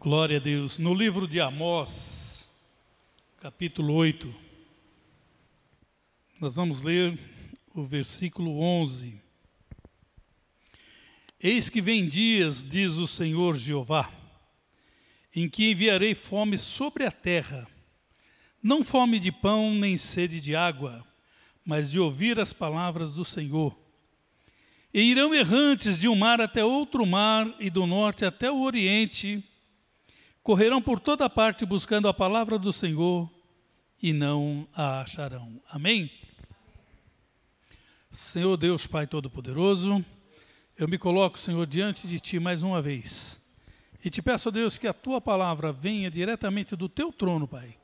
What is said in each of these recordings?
Glória a Deus. No livro de Amós, capítulo 8, nós vamos ler o versículo 11. Eis que vem dias, diz o Senhor Jeová, em que enviarei fome sobre a terra, não fome de pão nem sede de água, mas de ouvir as palavras do Senhor. E irão errantes de um mar até outro mar, e do norte até o oriente, correrão por toda parte buscando a palavra do Senhor, e não a acharão. Amém? Senhor Deus Pai Todo-Poderoso, eu me coloco, Senhor, diante de Ti mais uma vez. E te peço, Deus, que a Tua palavra venha diretamente do Teu trono, Pai,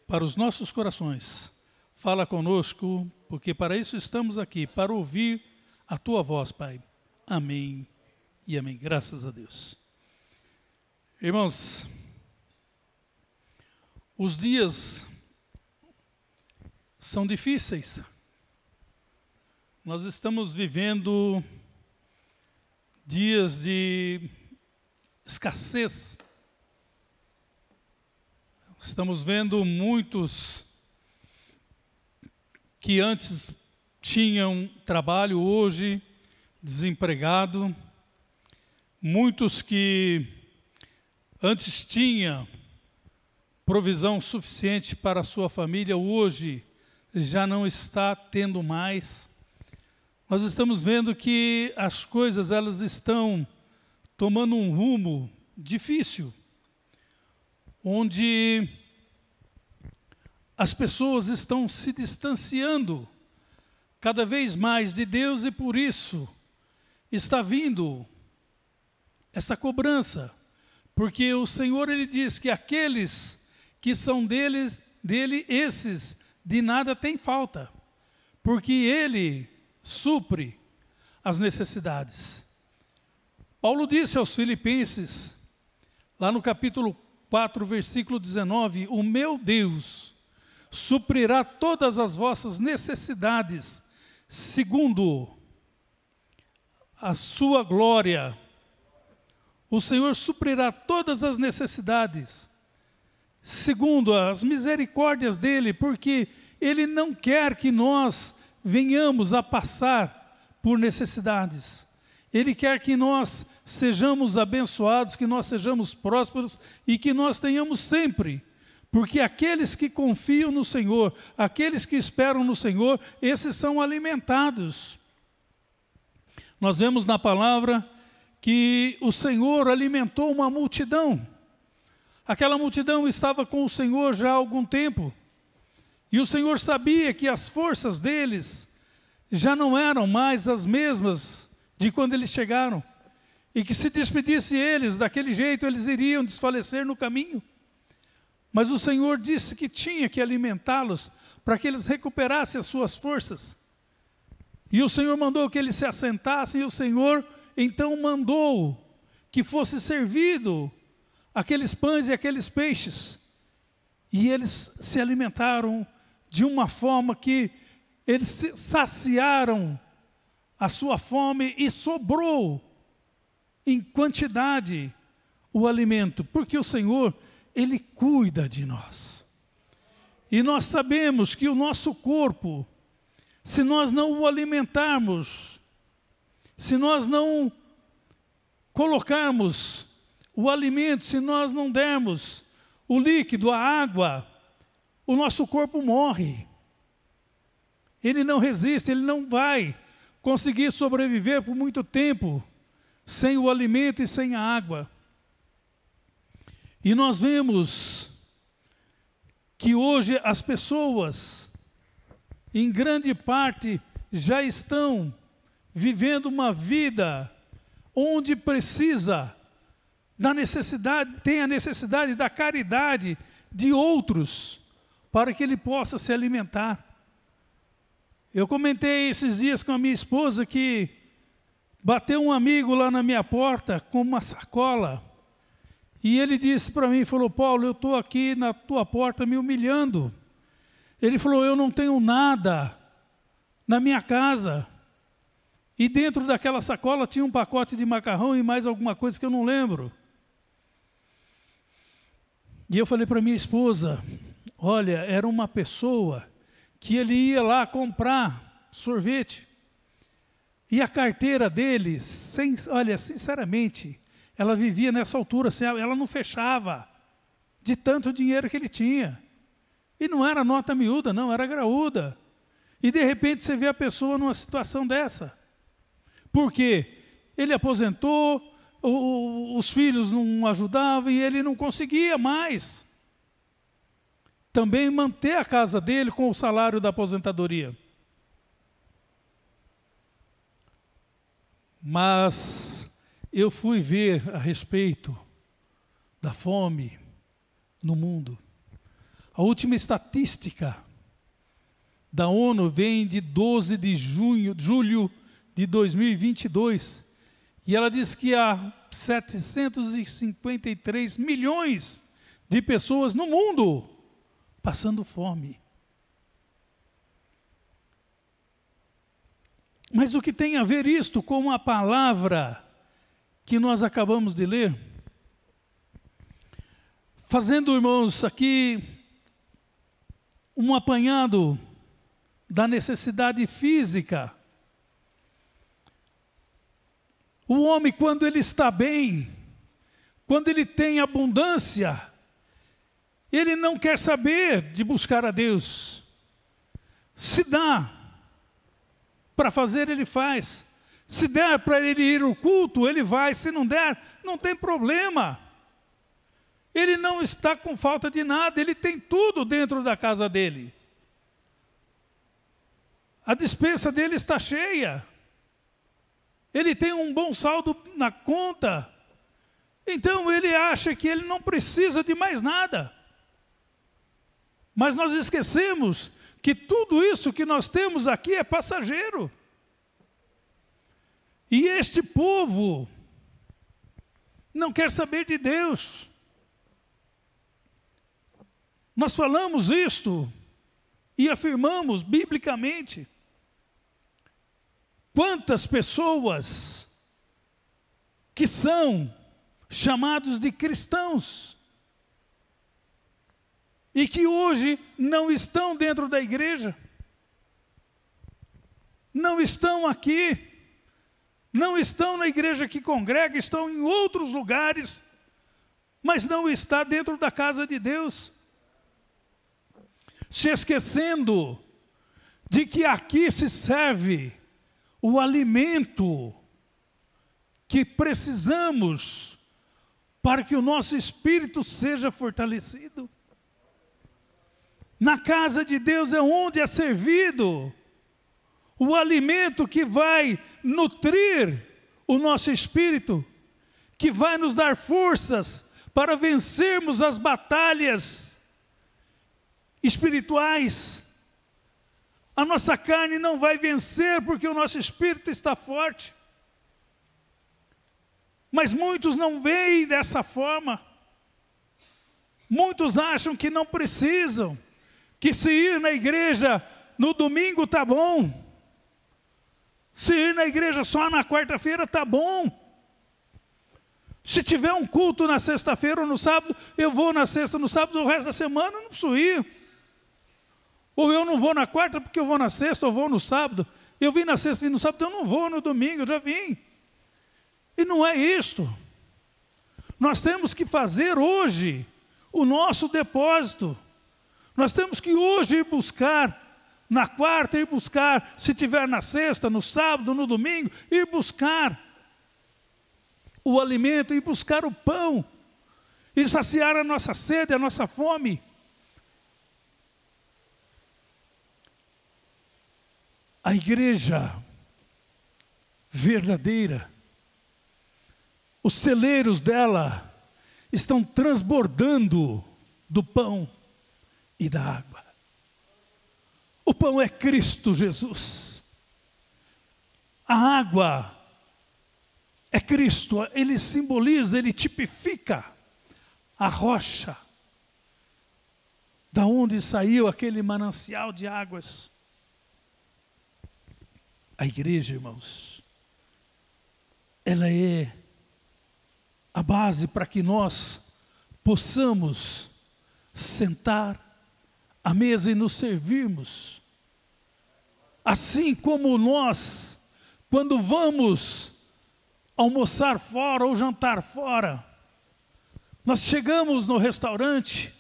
para os nossos corações. Fala conosco, porque para isso estamos aqui, para ouvir a Tua voz, Pai. Amém e amém. Graças a Deus. Irmãos, os dias são difíceis. Nós estamos vivendo dias de escassez. Estamos vendo muitos que antes tinham trabalho, hoje desempregado. Muitos que antes tinham provisão suficiente para a sua família, hoje já não está tendo mais. Nós estamos vendo que as coisas elas estão tomando um rumo difícil, onde as pessoas estão se distanciando cada vez mais de Deus, e por isso está vindo essa cobrança, porque o Senhor ele diz que aqueles que são dele, esses de nada têm falta, porque Ele supre as necessidades. Paulo disse aos Filipenses, lá no capítulo 4, versículo 19, o meu Deus suprirá todas as vossas necessidades, segundo a sua glória. O Senhor suprirá todas as necessidades, segundo as misericórdias dEle, porque Ele não quer que nós venhamos a passar por necessidades. Ele quer que nós sejamos abençoados, que nós sejamos prósperos e que nós tenhamos sempre. Porque aqueles que confiam no Senhor, aqueles que esperam no Senhor, esses são alimentados. Nós vemos na palavra que o Senhor alimentou uma multidão. Aquela multidão estava com o Senhor já há algum tempo. E o Senhor sabia que as forças deles já não eram mais as mesmas de quando eles chegaram. E que se despedisse eles daquele jeito, eles iriam desfalecer no caminho. Mas o Senhor disse que tinha que alimentá-los para que eles recuperassem as suas forças. E o Senhor mandou que eles se assentassem, e o Senhor então mandou que fosse servido aqueles pães e aqueles peixes. E eles se alimentaram de uma forma que eles saciaram a sua fome e sobrou em quantidade o alimento, porque o Senhor, Ele cuida de nós. E nós sabemos que o nosso corpo, se nós não o alimentarmos, se nós não colocarmos o alimento, se nós não dermos o líquido, a água, o nosso corpo morre. Ele não resiste, ele não vai conseguir sobreviver por muito tempo sem o alimento e sem a água. E nós vemos que hoje as pessoas, em grande parte, já estão vivendo uma vida onde precisa da necessidade, tem a necessidade da caridade de outros, para que ele possa se alimentar. Eu comentei esses dias com a minha esposa que bateu um amigo lá na minha porta com uma sacola, e ele disse para mim, falou, Paulo, eu estou aqui na tua porta me humilhando. Ele falou, eu não tenho nada na minha casa. E dentro daquela sacola tinha um pacote de macarrão e mais alguma coisa que eu não lembro. E eu falei para minha esposa, olha, era uma pessoa que ele ia lá comprar sorvete. E a carteira dele, olha, sinceramente, ela vivia nessa altura, assim, ela não fechava de tanto dinheiro que ele tinha. E não era nota miúda, não, era graúda. E de repente você vê a pessoa numa situação dessa. Por quê? Ele aposentou, os filhos não ajudavam e ele não conseguia mais também manter a casa dele com o salário da aposentadoria. Mas eu fui ver a respeito da fome no mundo. A última estatística da ONU vem de 12 de julho de 2022. E ela diz que há 753 milhões de pessoas no mundo passando fome. Mas o que tem a ver isto com a palavra que nós acabamos de ler? Fazendo, irmãos, aqui um apanhado da necessidade física. O homem, quando ele está bem, quando ele tem abundância, ele não quer saber de buscar a Deus. Se dá para fazer, ele faz. Se der para ele ir ao culto, ele vai. Se não der, não tem problema. Ele não está com falta de nada, ele tem tudo dentro da casa dele. A despensa dele está cheia. Ele tem um bom saldo na conta. Então ele acha que ele não precisa de mais nada. Mas nós esquecemos que tudo isso que nós temos aqui é passageiro. E este povo não quer saber de Deus. Nós falamos isto e afirmamos biblicamente. Quantas pessoas que são chamados de cristãos e que hoje não estão dentro da igreja, não estão aqui, não estão na igreja que congrega, estão em outros lugares, mas não está dentro da casa de Deus, se esquecendo de que aqui se serve o alimento que precisamos para que o nosso espírito seja fortalecido. Na casa de Deus é onde é servido o alimento que vai nutrir o nosso espírito, que vai nos dar forças para vencermos as batalhas espirituais. A nossa carne não vai vencer porque o nosso espírito está forte. Mas muitos não veem dessa forma. Muitos acham que não precisam, que se ir na igreja no domingo está bom. Se ir na igreja só na quarta-feira está bom. Se tiver um culto na sexta-feira ou no sábado, eu vou na sexta, no sábado, o resto da semana eu não preciso ir. Ou eu não vou na quarta porque eu vou na sexta, ou vou no sábado. Eu vim na sexta e no sábado, eu não vou no domingo, eu já vim. E não é isto. Nós temos que fazer hoje o nosso depósito. Nós temos que hoje ir buscar, na quarta ir buscar, se tiver na sexta, no sábado, no domingo, ir buscar o alimento, ir buscar o pão, e saciar a nossa sede, a nossa fome. A igreja verdadeira, os celeiros dela estão transbordando do pão e da água. O pão é Cristo Jesus. A água é Cristo. Ele simboliza, ele tipifica a rocha da onde saiu aquele manancial de águas. A igreja, irmãos, ela é a base para que nós possamos sentar à mesa e nos servirmos. Assim como nós, quando vamos almoçar fora ou jantar fora, nós chegamos no restaurante,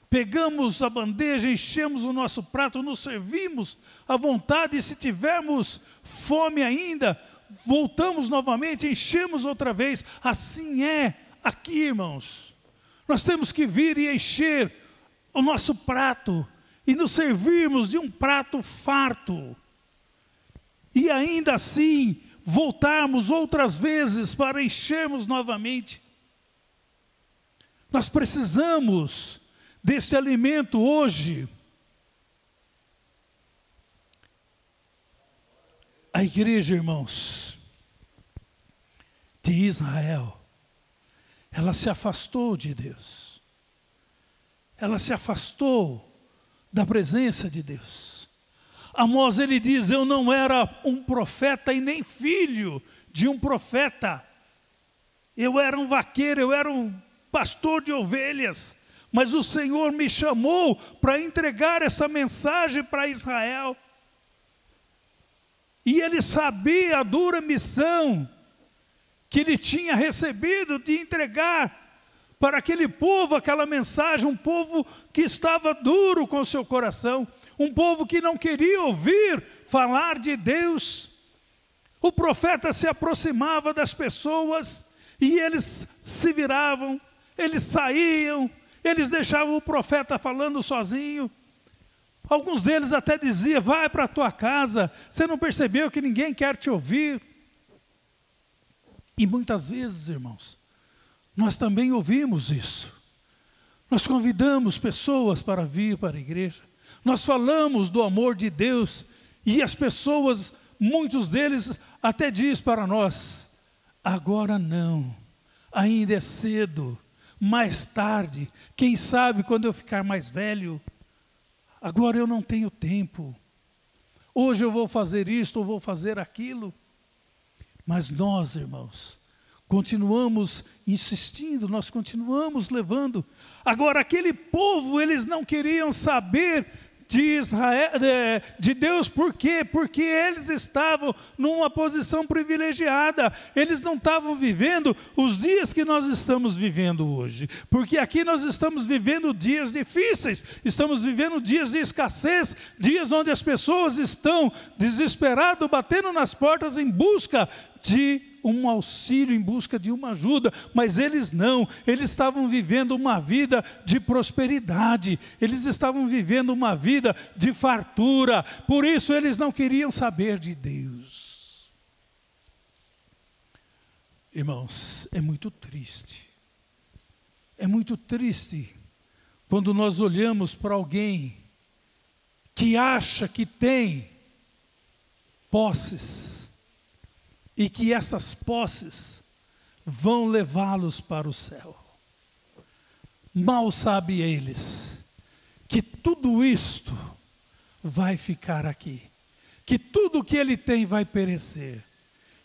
pegamos a bandeja, enchemos o nosso prato, nos servimos à vontade, e se tivermos fome ainda, voltamos novamente, enchemos outra vez. Assim é aqui, irmãos. Nós temos que vir e encher o nosso prato e nos servirmos de um prato farto. E ainda assim, voltarmos outras vezes para enchermos novamente. Nós precisamos desse alimento hoje. A igreja, irmãos, de Israel, ela se afastou de Deus. Ela se afastou da presença de Deus. Amós, ele diz: eu não era um profeta e nem filho de um profeta. Eu era um vaqueiro, eu era um pastor de ovelhas. Mas o Senhor me chamou para entregar essa mensagem para Israel. E ele sabia a dura missão que ele tinha recebido de entregar para aquele povo aquela mensagem, um povo que estava duro com seu coração, um povo que não queria ouvir falar de Deus. O profeta se aproximava das pessoas e eles se viravam, eles saíam, eles deixavam o profeta falando sozinho. Alguns deles até diziam: vai para a tua casa, você não percebeu que ninguém quer te ouvir? E muitas vezes, irmãos, nós também ouvimos isso. Nós convidamos pessoas para vir para a igreja, nós falamos do amor de Deus, e as pessoas, muitos deles até dizem para nós: agora não, ainda é cedo, mais tarde, quem sabe quando eu ficar mais velho. Agora eu não tenho tempo, hoje eu vou fazer isto ou vou fazer aquilo. Mas nós, irmãos, continuamos insistindo, nós continuamos levando. Agora aquele povo, eles não queriam saber de Israel, de Deus. Por quê? Porque eles estavam numa posição privilegiada. Eles não estavam vivendo os dias que nós estamos vivendo hoje. Porque aqui nós estamos vivendo dias difíceis, estamos vivendo dias de escassez, dias onde as pessoas estão desesperadas, batendo nas portas em busca de um auxílio, em busca de uma ajuda. Mas eles não, eles estavam vivendo uma vida de prosperidade, eles estavam vivendo uma vida de fartura, por isso eles não queriam saber de Deus. Irmãos, é muito triste quando nós olhamos para alguém que acha que tem posses, e que essas posses vão levá-los para o céu. Mal sabem eles que tudo isto vai ficar aqui, que tudo que ele tem vai perecer.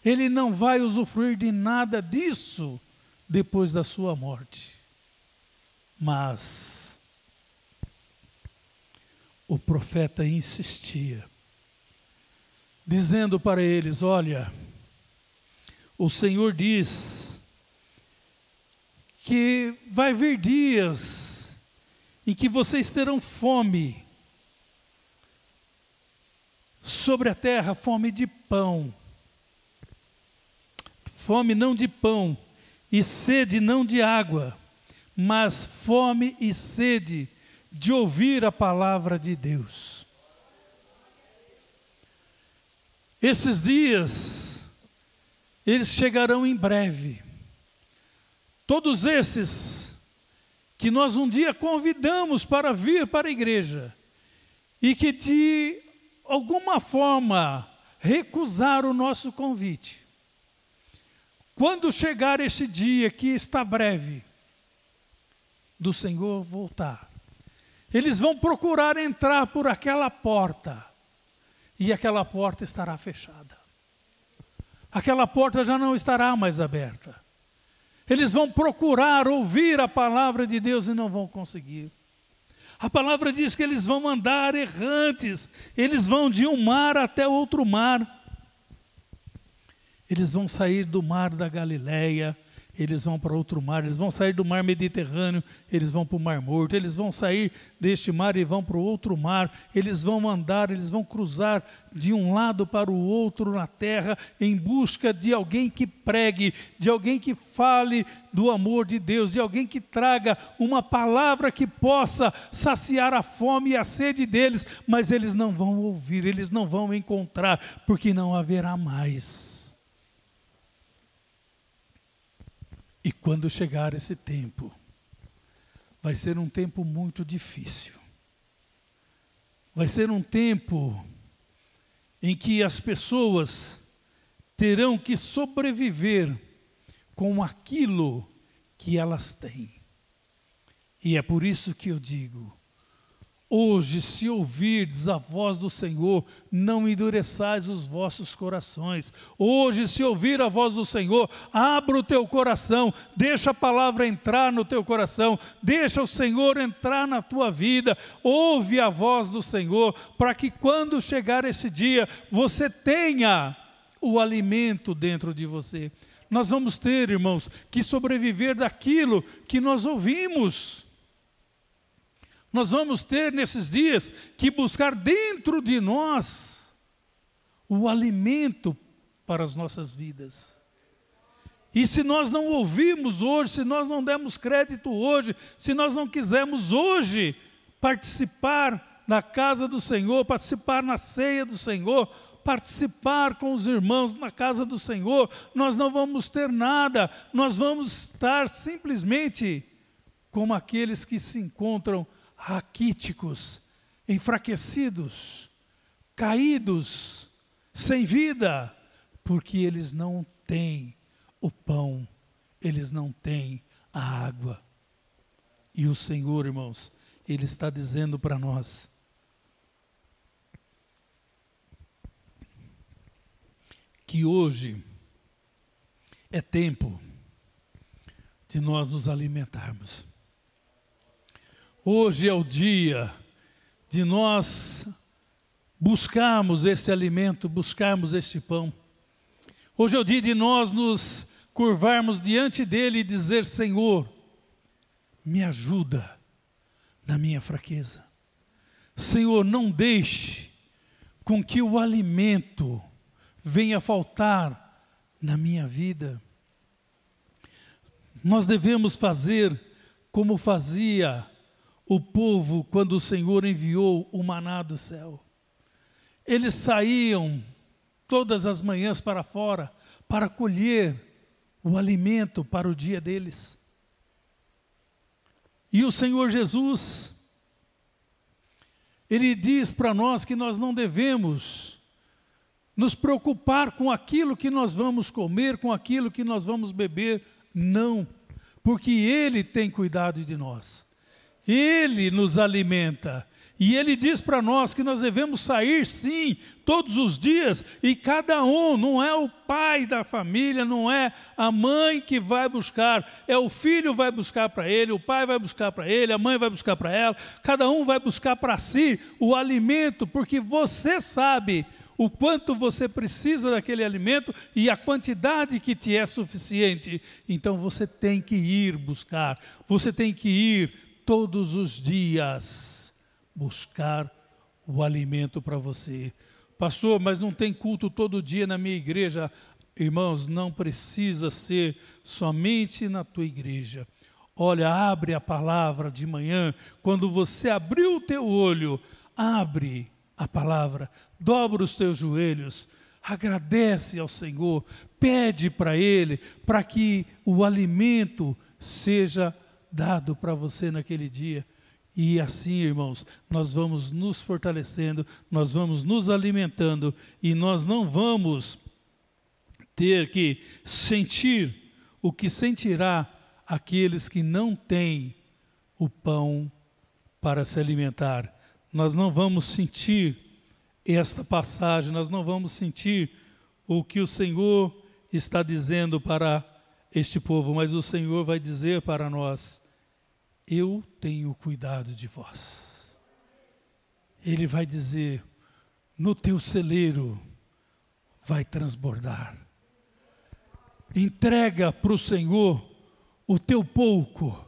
Ele não vai usufruir de nada disso depois da sua morte. Mas o profeta insistia, dizendo para eles: olha, o Senhor diz que vai vir dias em que vocês terão fome sobre a terra, fome de pão. Fome não de pão, e sede não de água, mas fome e sede de ouvir a palavra de Deus. Esses dias, eles chegarão em breve. Todos esses que nós um dia convidamos para vir para a igreja e que de alguma forma recusaram o nosso convite. Quando chegar esse dia que está breve, do Senhor voltar, eles vão procurar entrar por aquela porta e aquela porta estará fechada. Aquela porta já não estará mais aberta. Eles vão procurar ouvir a palavra de Deus e não vão conseguir. A palavra diz que eles vão andar errantes, eles vão de um mar até outro mar. Eles vão sair do mar da Galileia, eles vão para outro mar, eles vão sair do mar Mediterrâneo, eles vão para o Mar Morto, eles vão sair deste mar e vão para o outro mar, eles vão andar, eles vão cruzar de um lado para o outro na terra, em busca de alguém que pregue, de alguém que fale do amor de Deus, de alguém que traga uma palavra que possa saciar a fome e a sede deles, mas eles não vão ouvir, eles não vão encontrar, porque não haverá mais. E quando chegar esse tempo, vai ser um tempo muito difícil. Vai ser um tempo em que as pessoas terão que sobreviver com aquilo que elas têm. E é por isso que eu digo, hoje, se ouvirdes a voz do Senhor, não endureçais os vossos corações. Hoje, se ouvir a voz do Senhor, abra o teu coração, deixa a palavra entrar no teu coração, deixa o Senhor entrar na tua vida, ouve a voz do Senhor, para que quando chegar esse dia, você tenha o alimento dentro de você. Nós vamos ter, irmãos, que sobreviver daquilo que nós ouvimos. Nós vamos ter nesses dias que buscar dentro de nós o alimento para as nossas vidas. E se nós não ouvirmos hoje, se nós não dermos crédito hoje, se nós não quisermos hoje participar na casa do Senhor, participar na ceia do Senhor, participar com os irmãos na casa do Senhor, nós não vamos ter nada, nós vamos estar simplesmente como aqueles que se encontram raquíticos, enfraquecidos, caídos, sem vida, porque eles não têm o pão, eles não têm a água. E o Senhor, irmãos, Ele está dizendo para nós, que hoje é tempo de nós nos alimentarmos. Hoje é o dia de nós buscarmos esse alimento, buscarmos este pão. Hoje é o dia de nós nos curvarmos diante dEle e dizer, Senhor, me ajuda na minha fraqueza. Senhor, não deixe com que o alimento venha faltar na minha vida. Nós devemos fazer como fazia o povo quando o Senhor enviou o maná do céu. Eles saíam todas as manhãs para fora para colher o alimento para o dia deles. E o Senhor Jesus, Ele diz para nós que nós não devemos nos preocupar com aquilo que nós vamos comer, com aquilo que nós vamos beber, não, porque Ele tem cuidado de nós. Ele nos alimenta, e Ele diz para nós que nós devemos sair sim, todos os dias, e cada um, não é o pai da família, não é a mãe que vai buscar, é o filho vai buscar para ele, o pai vai buscar para ele, a mãe vai buscar para ela, cada um vai buscar para si o alimento, porque você sabe o quanto você precisa daquele alimento e a quantidade que te é suficiente, então você tem que ir buscar, você tem que ir todos os dias buscar o alimento para você. Pastor, mas não tem culto todo dia na minha igreja. Irmãos, não precisa ser somente na tua igreja. Olha, abre a palavra de manhã, quando você abriu o teu olho, abre a palavra, dobra os teus joelhos, agradece ao Senhor, pede para Ele, para que o alimento seja dado para você naquele dia. E assim, irmãos, nós vamos nos fortalecendo, nós vamos nos alimentando e nós não vamos ter que sentir o que sentirá aqueles que não têm o pão para se alimentar. Nós não vamos sentir esta passagem, nós não vamos sentir o que o Senhor está dizendo para este povo, mas o Senhor vai dizer para nós eu tenho cuidado de vós. Ele vai dizer, no teu celeiro vai transbordar. Entrega para o Senhor o teu pouco.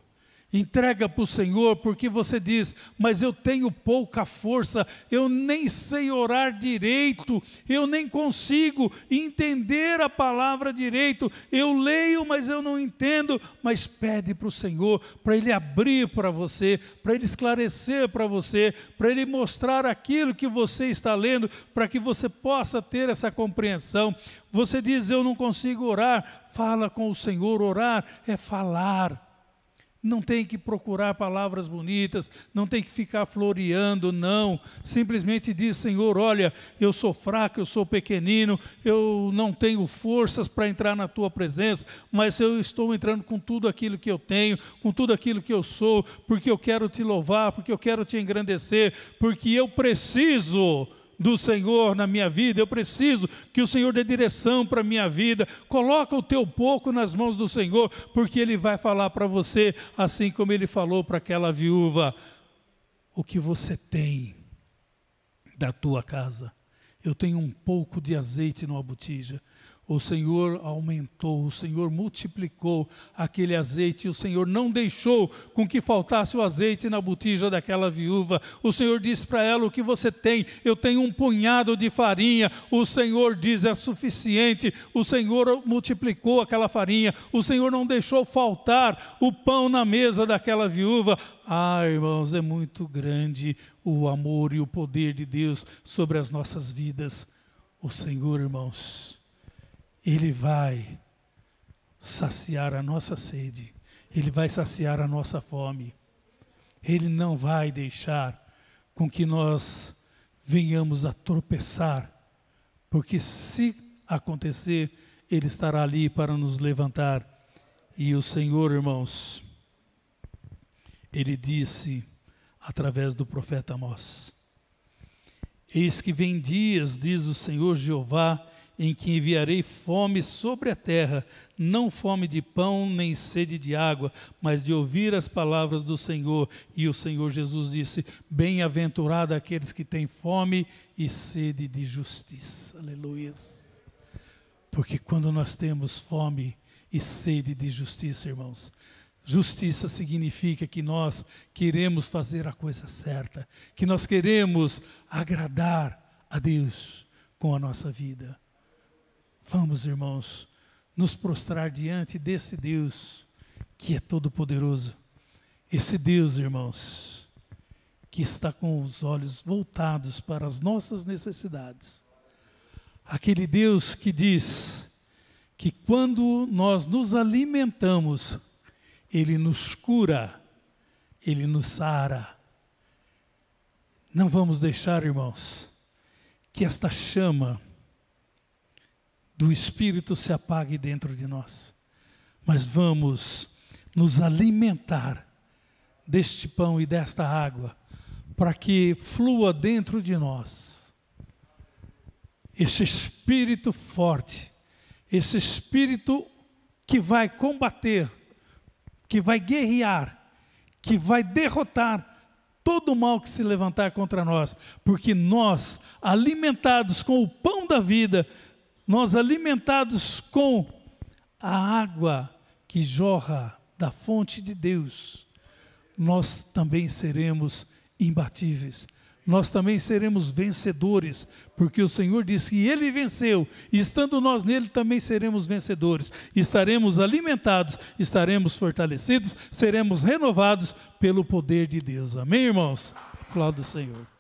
Entrega para o Senhor, porque você diz, mas eu tenho pouca força, eu nem sei orar direito, eu nem consigo entender a palavra direito, eu leio, mas eu não entendo. Mas pede para o Senhor, para Ele abrir para você, para Ele esclarecer para você, para Ele mostrar aquilo que você está lendo, para que você possa ter essa compreensão. Você diz, eu não consigo orar, fala com o Senhor. Orar é falar. Não tem que procurar palavras bonitas, não tem que ficar floreando, não. Simplesmente diz, Senhor, olha, eu sou fraco, eu sou pequenino, eu não tenho forças para entrar na Tua presença, mas eu estou entrando com tudo aquilo que eu tenho, com tudo aquilo que eu sou, porque eu quero Te louvar, porque eu quero Te engrandecer, porque eu preciso do Senhor na minha vida, eu preciso que o Senhor dê direção para a minha vida. Coloca o teu pouco nas mãos do Senhor, porque Ele vai falar para você, assim como Ele falou para aquela viúva, o que você tem da tua casa. Eu tenho um pouco de azeite numa botija. O Senhor aumentou, o Senhor multiplicou aquele azeite, o Senhor não deixou com que faltasse o azeite na botija daquela viúva. O Senhor disse para ela, o que você tem? Eu tenho um punhado de farinha. O Senhor diz, é suficiente. O Senhor multiplicou aquela farinha, o Senhor não deixou faltar o pão na mesa daquela viúva. Ah, irmãos, é muito grande o amor e o poder de Deus sobre as nossas vidas. O Senhor, irmãos, Ele vai saciar a nossa sede, Ele vai saciar a nossa fome. Ele não vai deixar com que nós venhamos a tropeçar, porque se acontecer, Ele estará ali para nos levantar. E o Senhor, irmãos, Ele disse através do profeta Amós, eis que vem dias, diz o Senhor Jeová, em que enviarei fome sobre a terra, não fome de pão, nem sede de água, mas de ouvir as palavras do Senhor. E o Senhor Jesus disse, bem-aventurado aqueles que têm fome e sede de justiça. Aleluia. Porque quando nós temos fome e sede de justiça, irmãos, justiça significa que nós queremos fazer a coisa certa, que nós queremos agradar a Deus com a nossa vida. Vamos, irmãos, nos prostrar diante desse Deus que é todo-poderoso. Esse Deus, irmãos, que está com os olhos voltados para as nossas necessidades. Aquele Deus que diz que quando nós nos alimentamos, Ele nos cura, Ele nos sara. Não vamos deixar, irmãos, que esta chama do Espírito se apague dentro de nós, mas vamos nos alimentar deste pão e desta água, para que flua dentro de nós esse Espírito forte, esse Espírito que vai combater, que vai guerrear, que vai derrotar todo o mal que se levantar contra nós, porque nós, alimentados com o pão da vida, nós alimentados com a água que jorra da fonte de Deus, nós também seremos imbatíveis, nós também seremos vencedores, porque o Senhor disse que Ele venceu, e estando nós nele também seremos vencedores, estaremos alimentados, estaremos fortalecidos, seremos renovados pelo poder de Deus. Amém, irmãos? Aplauda o Senhor.